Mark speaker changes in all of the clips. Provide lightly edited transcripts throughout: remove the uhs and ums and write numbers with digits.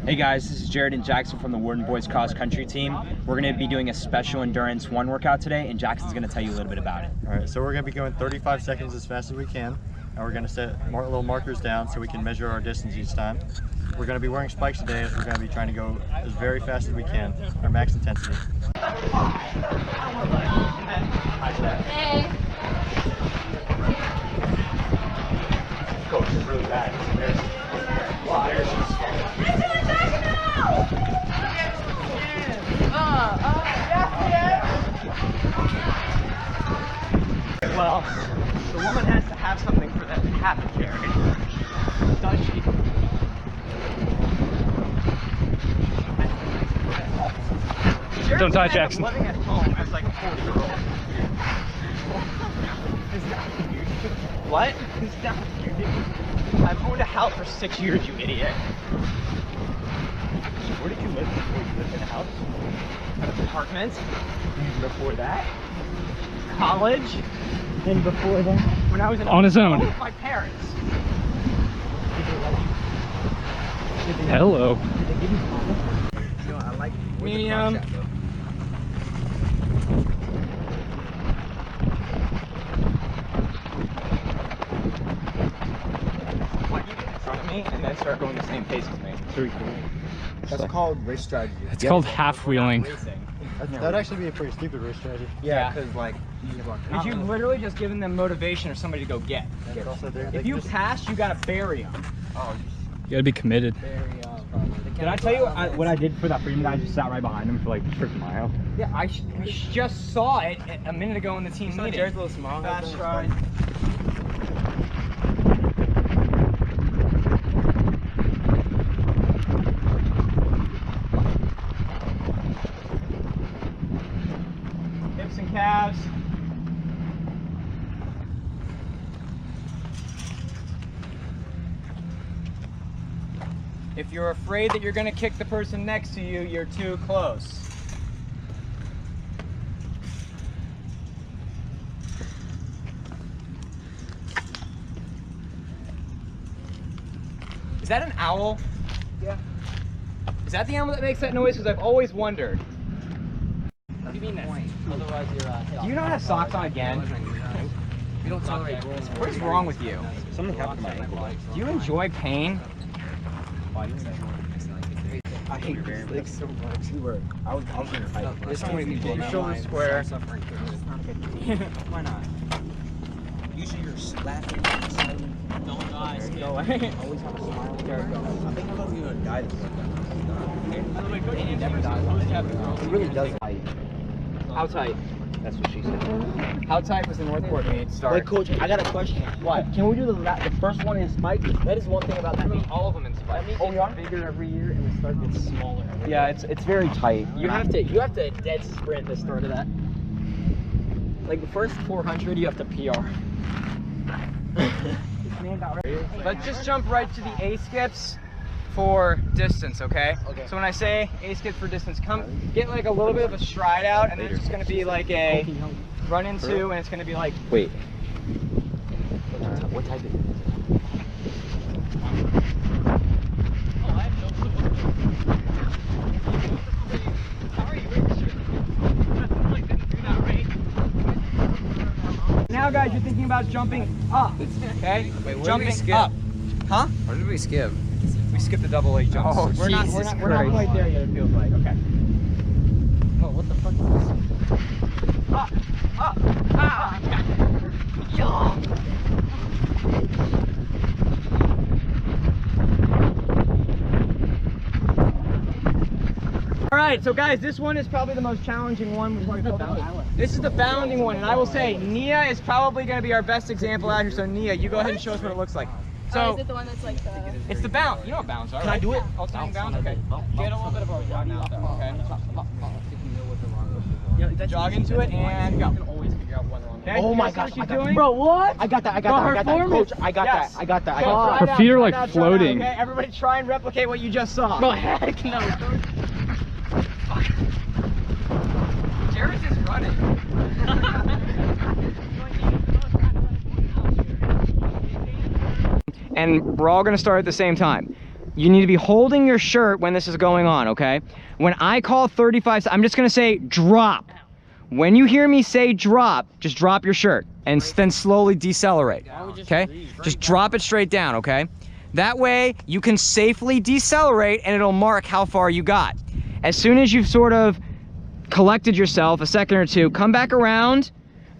Speaker 1: Hey guys, this is Jared and Jackson from the Wharton boys cross country team. We're going to be doing a special endurance 1 workout today, and Jackson's going to tell you a little bit about it.
Speaker 2: All right, so we're going to be going 35 seconds as fast as we can, and we're going to set little markers down so we can measure our distance each time. We're going to be wearing spikes today, as we're going to be trying to go as very fast as we can, our max intensity.
Speaker 3: Hey.
Speaker 1: Coach is really bad.
Speaker 4: Well, the woman has to have something for that to happen, Jared. Does she?
Speaker 5: Don't die, Jackson.
Speaker 4: Living at home as like a 40-year-old. What? Is that weird? I've owned a house for 6 years, you idiot. Where did you live before you lived in a house? An apartment. Before that, college. And before that, when I was in
Speaker 5: on his own
Speaker 4: with my parents.
Speaker 5: Hello.
Speaker 4: Did they give you condoms? You know, I like medium. What, you get in front of me and then start going the same pace as me?
Speaker 2: That's called race strategy.
Speaker 5: It's called half wheeling.
Speaker 2: That would actually be a pretty stupid race strategy.
Speaker 4: Yeah, because like, because you've literally just given them motivation or somebody to go get.
Speaker 2: But also
Speaker 4: If you pass, you gotta bury them.
Speaker 5: You gotta be committed.
Speaker 1: Did I tell you what I did for that freedom guy? I just sat right behind him for like a freaking mile.
Speaker 4: Yeah, we just saw it a minute ago in the team meeting.
Speaker 1: Jared's a little small.
Speaker 4: Fast stride. Hips and calves. If you're afraid that you're going to kick the person next to you, you're too close. Is that an owl? Yeah. Is that the animal that makes that noise? Because I've always wondered.
Speaker 3: What do you mean that? Otherwise you're
Speaker 4: Do you not have socks on again?
Speaker 3: You don't tolerate rolls.
Speaker 4: What is wrong with you?
Speaker 1: Something happened to my ankle.
Speaker 4: Do you enjoy pain?
Speaker 1: I hate this thing so much. I was gonna fight.
Speaker 4: This one, shoulder square.
Speaker 1: Why not? Usually you're laughing.
Speaker 3: Don't die.
Speaker 4: Go away.
Speaker 1: Always have a smile. There it goes. I think I'm gonna die this way.
Speaker 4: It never dies.
Speaker 1: It really does fight.
Speaker 4: How tight?
Speaker 1: That's what she said.
Speaker 4: How tight was the Northport meet start?
Speaker 1: Wait, coach, I got a question.
Speaker 4: What?
Speaker 1: Can we do the first one in spike? That is one thing about that meet.
Speaker 4: All of them in spike.
Speaker 1: Oh, we are?
Speaker 3: Bigger every year and the start gets smaller.
Speaker 1: Yeah, it's very tight.
Speaker 3: You have to dead sprint the start of that. Like the first 400, you have to PR.
Speaker 4: Let's just jump right to the A skips for distance, okay?
Speaker 3: Okay.
Speaker 4: So when I say A skips for distance, get like a little bit of a stride out, and then it's just gonna be like a run into, and it's gonna be like.
Speaker 1: Wait. What type is it?
Speaker 4: Now, guys, you're thinking about jumping up, okay?
Speaker 3: Wait, what
Speaker 4: jumping
Speaker 3: did we skip?
Speaker 4: up. Huh?
Speaker 3: What did we skip?
Speaker 4: We skipped the double A jumps.
Speaker 3: Oh,
Speaker 4: we're not
Speaker 3: Jesus
Speaker 4: quite there yet, it feels like. Okay.
Speaker 3: Oh, what the fuck is this?
Speaker 4: Up, up, ah, yeah. All right, so guys, this one is probably the most challenging one. This is the bounding one, and I will say Nia is probably going to be our best example out here. So Nia, you go ahead and show us what it looks like. So
Speaker 6: is it the one that's like the...
Speaker 4: it's the bound. You know what bounds are, right?
Speaker 1: Can I do it?
Speaker 4: Oh, standing bound? Okay. Get a little bit of a run out there, okay? Jog into it and go. Okay,
Speaker 1: Oh my
Speaker 4: you guys see
Speaker 1: gosh,
Speaker 4: what
Speaker 1: I
Speaker 4: she's
Speaker 1: got
Speaker 4: doing?
Speaker 1: that. Bro, what? I got that,
Speaker 4: Bro, her form
Speaker 1: Coach,
Speaker 4: is-
Speaker 1: I got
Speaker 4: yes.
Speaker 1: that, I got that.
Speaker 4: Okay,
Speaker 1: I got
Speaker 4: try
Speaker 1: that.
Speaker 4: it
Speaker 5: Her feet are
Speaker 4: out,
Speaker 5: like
Speaker 4: try it out,
Speaker 5: floating.
Speaker 4: Okay, everybody try and replicate what you just saw.
Speaker 1: Bro, heck no.
Speaker 4: Jared's just running. And we're all gonna start at the same time. you need to be holding your shirt when this is going on, okay? When I call 35, I'm just gonna say drop. When you hear me say drop, just drop your shirt and then slowly decelerate, okay? Just drop it straight down, okay? That way you can safely decelerate and it'll mark how far you got. As soon as you've sort of collected yourself a second or two, come back around,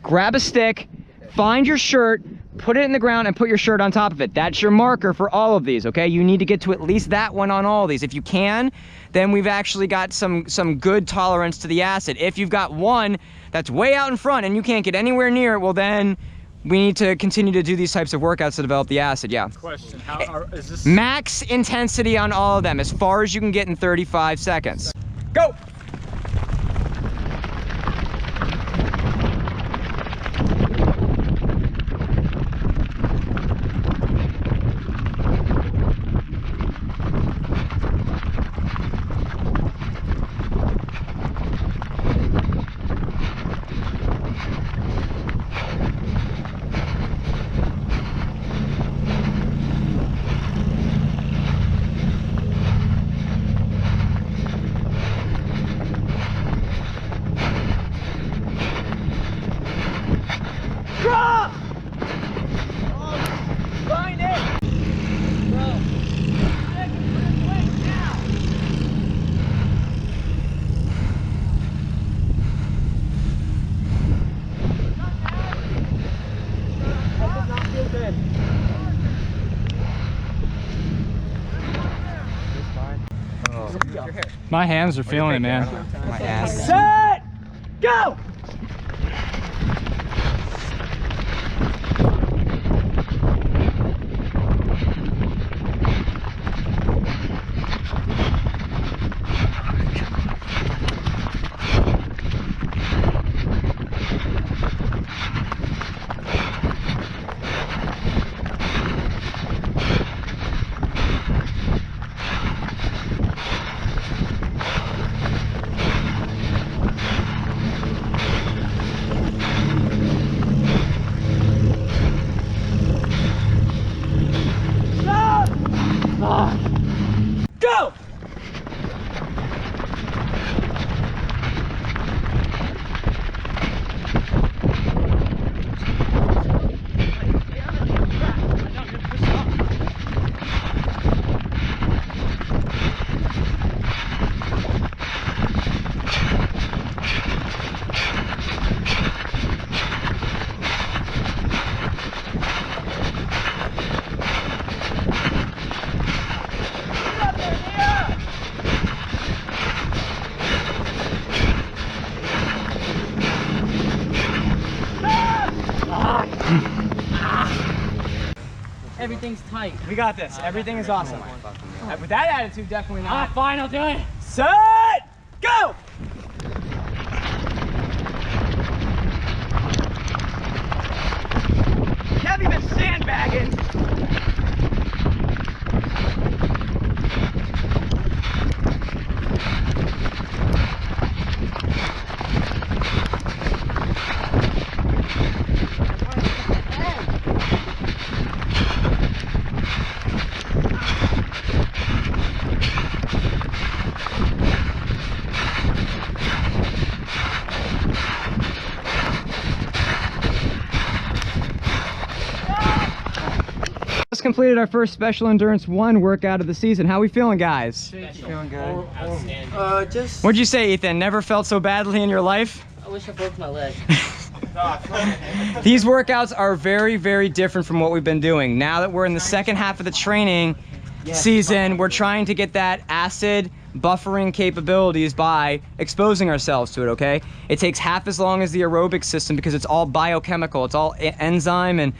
Speaker 4: grab a stick, find your shirt, put it in the ground and put your shirt on top of it. That's your marker for all of these, okay? You need to get to at least that one on all these. If you can, then we've actually got some good tolerance to the acid. If you've got one that's way out in front and you can't get anywhere near it, well then we need to continue to do these types of workouts to develop the acid, yeah.
Speaker 5: Question, is this...
Speaker 4: Max intensity on all of them, as far as you can get in 35 seconds. Go! Drop! Oh, find it! Bro. Now. That did not feel good.
Speaker 5: My hands are feeling it, man.
Speaker 4: My ass.
Speaker 3: Set! Go! Go!
Speaker 4: Everything's tight. We got this. Everything is awesome. With that attitude, definitely not.
Speaker 3: Fine, I'll do it.
Speaker 4: Set! Go! Have you been sandbagging? Just completed our first Special Endurance 1 workout of the season. How we feeling, guys?
Speaker 3: Feeling good.
Speaker 4: What'd you say, Ethan? Never felt so badly in your life?
Speaker 3: I wish I broke my leg.
Speaker 4: These workouts are very, very different from what we've been doing. Now that we're in the second half of the training season, we're trying to get that acid buffering capabilities by exposing ourselves to it, okay? It takes half as long as the aerobic system because it's all biochemical. It's all enzyme and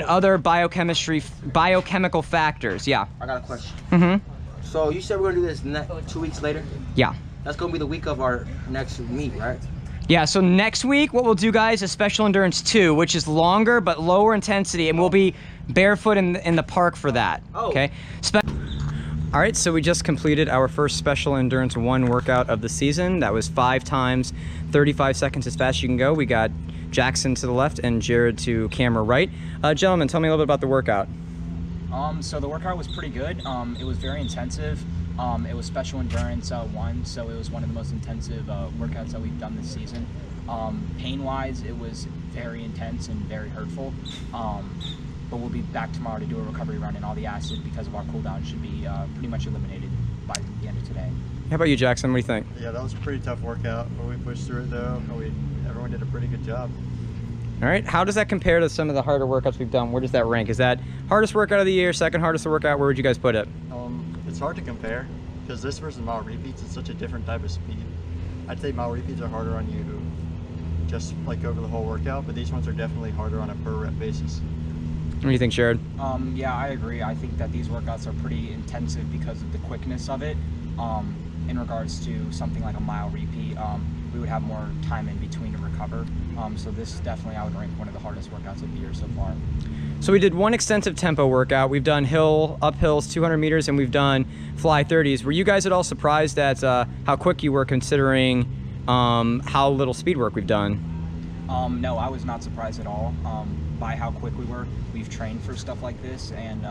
Speaker 4: other biochemical factors. Yeah.
Speaker 6: I got a question.
Speaker 4: Mm-hmm.
Speaker 6: So you said we're gonna do this 2 weeks later?
Speaker 4: Yeah.
Speaker 6: That's gonna be the week of our next meet, right?
Speaker 4: Yeah, so next week what we'll do, guys, is Special Endurance 2, which is longer but lower intensity, and we'll be barefoot in the park for that, okay? All right, so we just completed our first Special Endurance 1 workout of the season. That was 5 times 35 seconds as fast as you can go. We got Jackson to the left and Jared to camera right. Gentlemen, tell me a little bit about the workout.
Speaker 1: So the workout was pretty good. It was very intensive. It was special endurance 1, so it was one of the most intensive workouts that we've done this season. Pain-wise, it was very intense and very hurtful. But we'll be back tomorrow to do a recovery run, and all the acid because of our cooldown should be pretty much eliminated by the end of today.
Speaker 4: How about you, Jackson? What do you think?
Speaker 2: Yeah, that was a pretty tough workout, but we pushed through it though. Everyone did a pretty good job.
Speaker 4: All right, how does that compare to some of the harder workouts we've done? Where does that rank? Is that hardest workout of the year, second hardest workout? Where would you guys put it?
Speaker 2: It's hard to compare because this versus mile repeats is such a different type of speed. I'd say mile repeats are harder on you just like over the whole workout, but these ones are definitely harder on a per rep basis.
Speaker 4: What do you think, Jared?
Speaker 1: Yeah, I agree. I think that these workouts are pretty intensive because of the quickness of it. In regards to something like a mile repeat, we would have more time in between to recover. So this definitely, I would rank one of the hardest workouts of the year so far.
Speaker 4: So we did one extensive tempo workout. We've done uphills, 200 meters, and we've done fly 30s. Were you guys at all surprised at how quick you were considering how little speed work we've done?
Speaker 1: No, I was not surprised at all by how quick we were. We've trained for stuff like this, and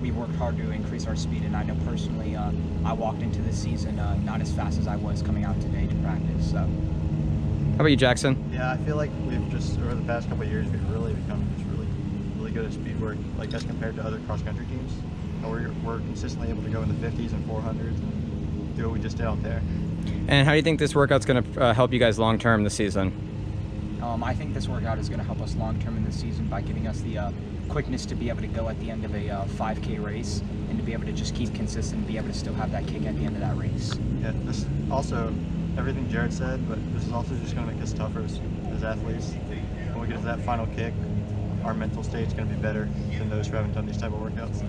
Speaker 1: we've worked hard to increase our speed. And I know personally, I walked into this season not as fast as I was coming out today to practice. So.
Speaker 4: How about you, Jackson?
Speaker 2: Yeah, I feel like we've just over the past couple of years we've really become just really good at speed work, like as compared to other cross country teams. We're consistently able to go in the 50s and 400s and do what we just did out there.
Speaker 4: And how do you think this workout's going to help you guys long term this season?
Speaker 1: I think this workout is going to help us long term in this season by giving us the quickness to be able to go at the end of a 5K race and to be able to just keep consistent and be able to still have that kick at the end of that race.
Speaker 2: Yeah, this also, everything Jared said, but this is also just going to make us tougher as athletes. When we get to that final kick, our mental state's going to be better than those who haven't done these type of workouts.